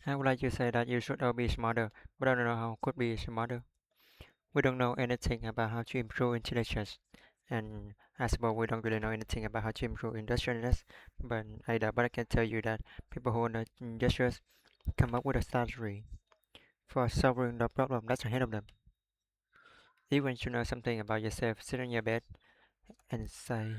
I would like to say that you should all be smarter, but I don't know how could be smarter. We don't know anything about how to improve intelligence, and I suppose we don't really know anything about how to improve industriousness. But I can tell you that people who are industrious come up with a strategy for solving the problem that's ahead of them. Even you know something about yourself, sit on your bed and say,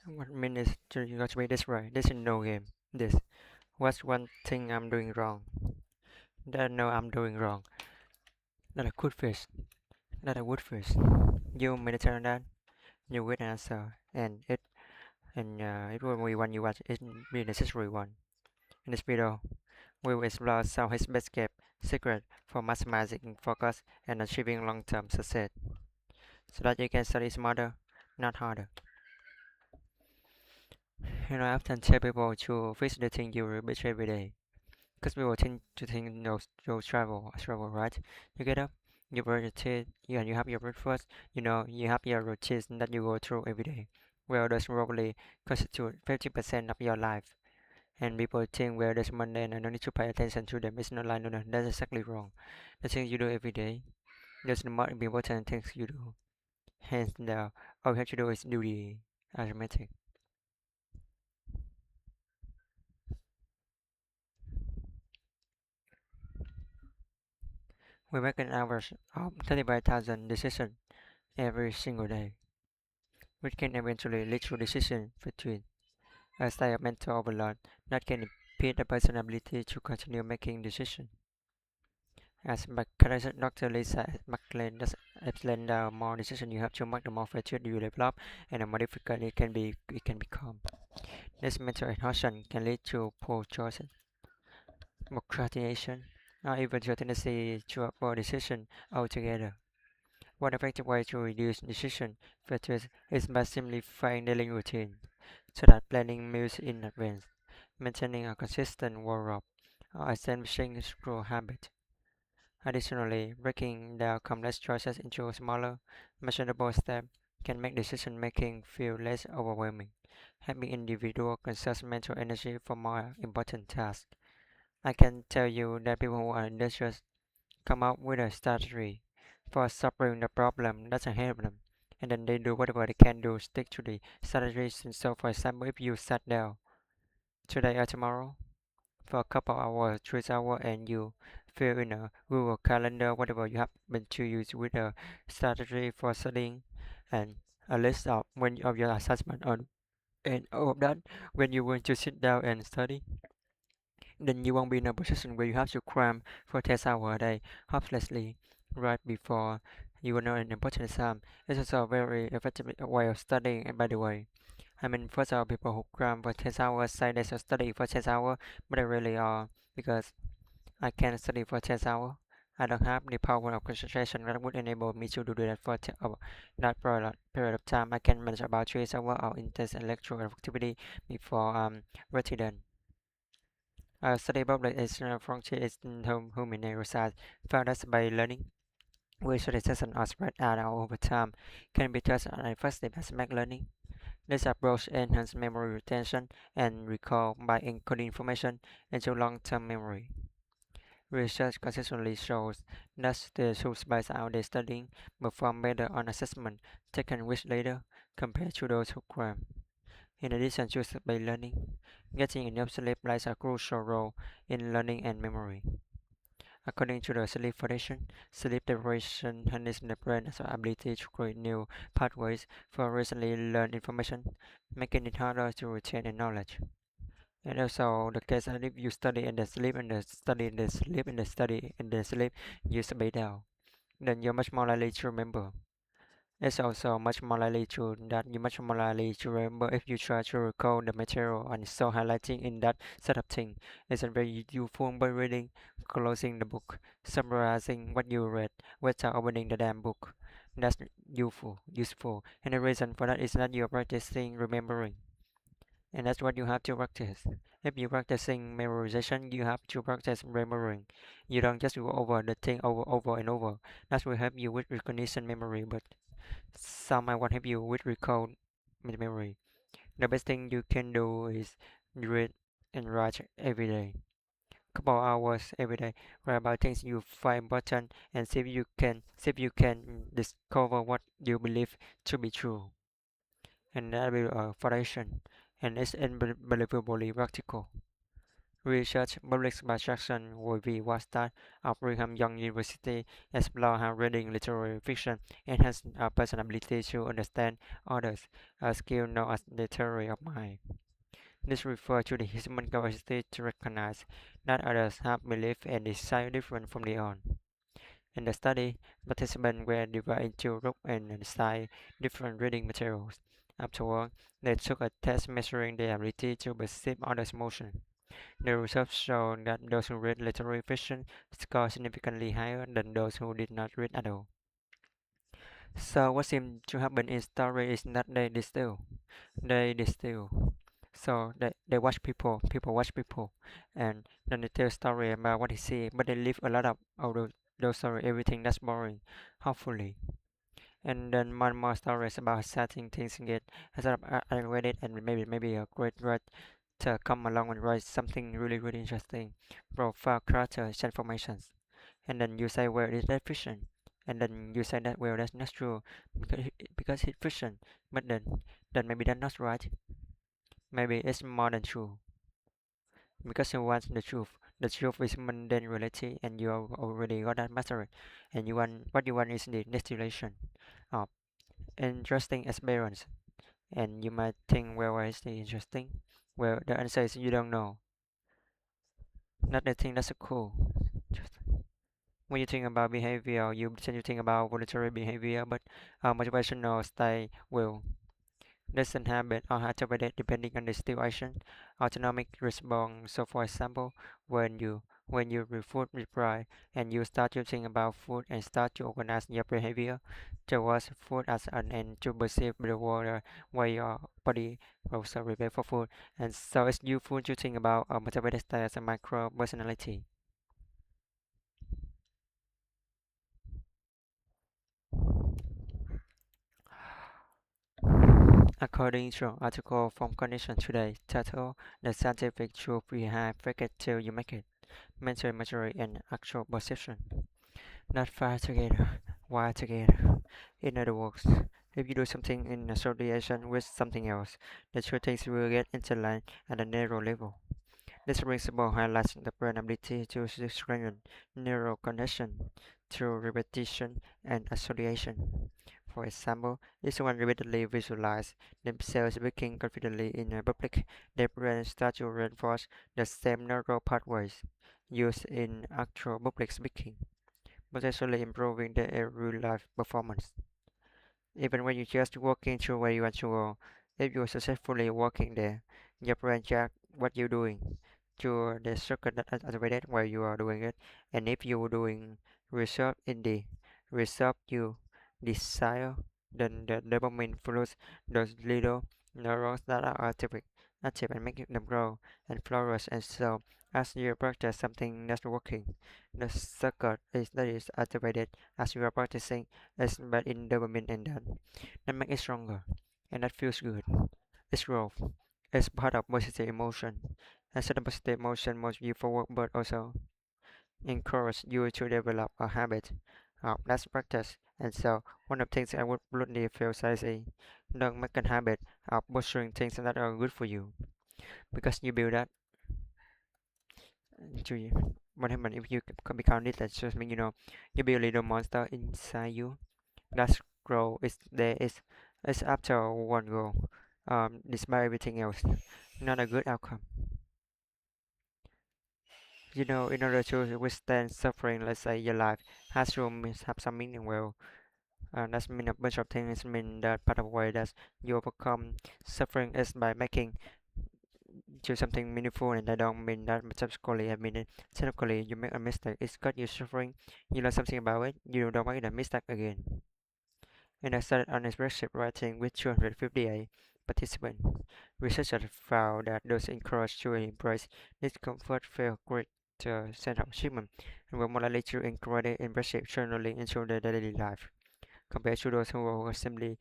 "What minutes do you got to be this right? This is no game. This. What's one thing I'm doing wrong? That I know I'm doing wrong. That I could fix. That I would fix. You meditate on that. You will answer, and it will be one you watch. It be necessary one. In this video, we will explore some his best kept secret for maximizing focus and achieving long-term success, so that you can study smarter, not harder. I often tell people to fix the thing you repeat every day, because people tend to think you travel, right? You get up, you brush your teeth, and you have your breakfast. You have your routines that you go through every day. Well, those probably constitute 50% of your life. And people think, well, there's mundane and I don't need to pay attention to them. It's not like, no, that's exactly wrong. The things you do every day, there's the more important things you do. Hence, all you have to do is do the arithmetic. We make an average of 35,000 decisions every single day, which can eventually lead to decision fatigue, a state of mental overload that can impede a person's ability to continue making decisions. As psychiatrist Dr. Lisa McLean does explain, the more decisions you have to make, the more fatigue you develop, and the more difficult it can become. This mental exhaustion can lead to poor choices, procrastination, or even to a tendency to avoid decision altogether. One effective way to reduce decision fatigue is by simplifying daily routine, so that planning meals in advance, maintaining a consistent wardrobe, or establishing screw habit. Additionally, breaking down complex choices into smaller, measurable steps can make decision making feel less overwhelming, helping individuals conserve mental energy for more important tasks. I can tell you that people who are industrious come up with a strategy for solving the problem that's ahead of them, and then they do whatever they can do, stick to the strategies. And so, for example, if you sat down today or tomorrow for a couple hours, 3 hours, and you fill in a Google Calendar, whatever you happen to use with a strategy for studying, and a list of your assessment on and all of that, when you want to sit down and study, then you won't be in a position where you have to cram for 10 hours a day hopelessly right before you know an important exam. It's also a very effective way of studying, by the way. I mean, first of all, people who cram for 10 hours say they should study for 10 hours, but they really are, because I can't study for 10 hours. I don't have the power of concentration that would enable me to do that for that period of time. I can manage about 3 hours of intense intellectual activity before ready done. Study public external frontier is human neuroscience found that by learning, which the sessions are spread out over time, can be just as effective as make learning. This approach enhances memory retention and recall by encoding information into long-term memory. Research consistently shows that students who space out their studying perform better on assessment taken weeks later compared to those who cram. In addition to by learning, getting enough sleep plays a crucial role in learning and memory. According to the Sleep Foundation, sleep deprivation hinders the brain's ability to create new pathways for recently learned information, making it harder to retain the knowledge. And also, the case that if you study and then sleep and then study and then sleep and then study and then sleep, you stay down, then you're much more likely to remember. It's also much more likely to that you much more likely to remember if you try to recall the material, and so highlighting in that sort of thing is a very useful by reading, closing the book, summarizing what you read without opening the damn book. That's useful, and the reason for that is that you're practicing remembering. And that's what you have to practice. If you're practicing memorization, you have to practice remembering. You don't just go over the thing over and over. That will help you with recognition memory, but some might want help you with recall memory. The best thing you can do is read and write every day. Couple hours every day. Write about things you find important and see if you can discover what you believe to be true. And that will foundation and it's unbelievably practical. Research published by Jackson V. Wastad of Brigham Young University explore how reading literary fiction enhances our personal ability to understand others, a skill known as the theory of mind. This refers to the human capacity to recognize that others have beliefs and desires different from their own. In the study, participants were divided into groups and assigned different reading materials. Afterward, they took a test measuring their ability to perceive others' emotions. The results showed that those who read literary fiction scored significantly higher than those who did not read at all. So what seemed to happen in story is that they distill. They distill. So they watch people watch people, and then they tell story about what they see, but they leave a lot of those story, everything that's boring, hopefully. And then more stories about certain things get instead of I read it and maybe a great writer come along and write something really interesting, profound character transformations, and then you say well is that fiction, and then you say that well that's not true because it's fiction, but then maybe that's not right, maybe it's more than true because you want the truth. The truth is mundane reality, and you already got that mastered, and you want what you want is the distillation of interesting experience. And you might think, well, why is it interesting? Well, the answer is you don't know. Not the thing that's so cool. Just when you think about behavior, you tend to think about voluntary behavior, but motivational style will doesn't habit or activate depending on the situation. Autonomic response. So, for example, when you food reply and you start to think about food and start to organize your behavior towards food as an end to perceive the world where your body also prepare for food, and so it's useful to think about a motivated style as a micro personality. According to an article from Condition Today titled "The Scientific Truth Behind Fake It Till You Make It: Mental Imagery and Actual Perception." Not far together, wire together. In other words, if you do something in association with something else, the two things will get interlined at a narrow level. This principle highlights the brain's ability to strengthen neural connection through repetition and association. For example, if someone repeatedly visualizes themselves speaking confidently in a public, their brain starts to reinforce the same neural pathways used in actual public speaking, potentially improving their real-life performance. Even when you're just walking through where you want to go, if you're successfully walking there, your brain checks what you're doing to the circuit that activated while you are doing it, and if you're doing result in the result you desire, then the dopamine flows those little neurons that are active and make them grow and flourish. And so, as you practice something that's working, the circuit that is activated as you are practicing is bad in dopamine, and that makes it stronger, and that feels good. It's growth. It's part of positive emotion. And certain positive emotion moves you forward, but also encourage you to develop a habit of less practice. And so, one of the things I would bluntly emphasize is don't make a habit of pursuing things that are good for you, because you build that to you. What happens if you become this? That just mean you build a little monster inside you. That grow is there is after one goal. Despite everything else, not a good outcome. In order to withstand suffering, let's say your life has to have some meaning. Well, that's mean a bunch of things. Mean that part of the way that you overcome suffering is by making to something meaningful, and I don't mean that metaphorically. I mean it technically. You make a mistake, it's got you suffering. You learn something about it. You don't make the mistake again. And I started on expressive writing with 258 participants. Researchers found that those encouraged to embrace discomfort felt greater sense of achievement and were more likely to encourage impressive journaling into their daily life, compared to those who were simply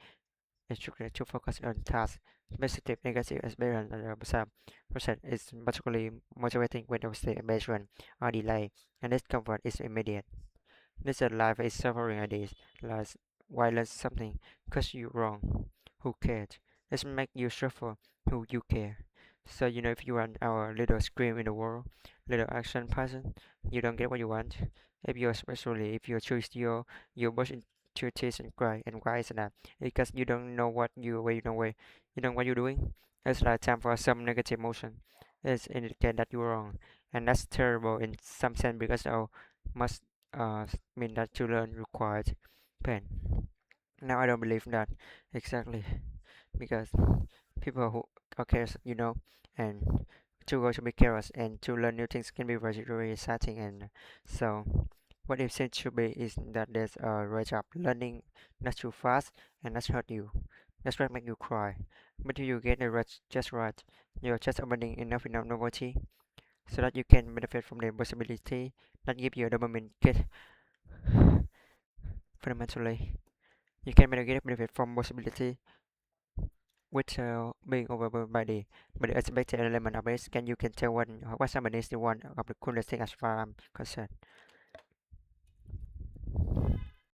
instructed to focus on tasks. Positive negative experience on the other percent is particularly motivating when the state engagement are delayed and discomfort is immediate. This life is suffering ideas, like why let something cause you wrong? Who cares? Let's make you suffer. Who you care? So if you are our little scream in the world, little action person, you don't get what you want. If you especially if you choose your burst into tears and cry, and why is that? Because you don't know you know what you're doing. It's like time for some negative emotion. It's indicate that you're wrong, and that's terrible in some sense because of must mean that to learn requires pain. Now I don't believe that exactly because people who are careless, and to go to be careless and to learn new things can be very exciting. And so, what it seems to be is that there's a right of learning not too fast and not hurt you. That's what make you cry. But do you get the right just right? You're just opening enough novelty so that you can benefit from the possibility that give you a dopamine kick fundamentally. You can mitigate benefit from possibility without being overwhelmed by the expected element of it. Can you can tell what somebody is the one of the coolest thing as far as I'm concerned.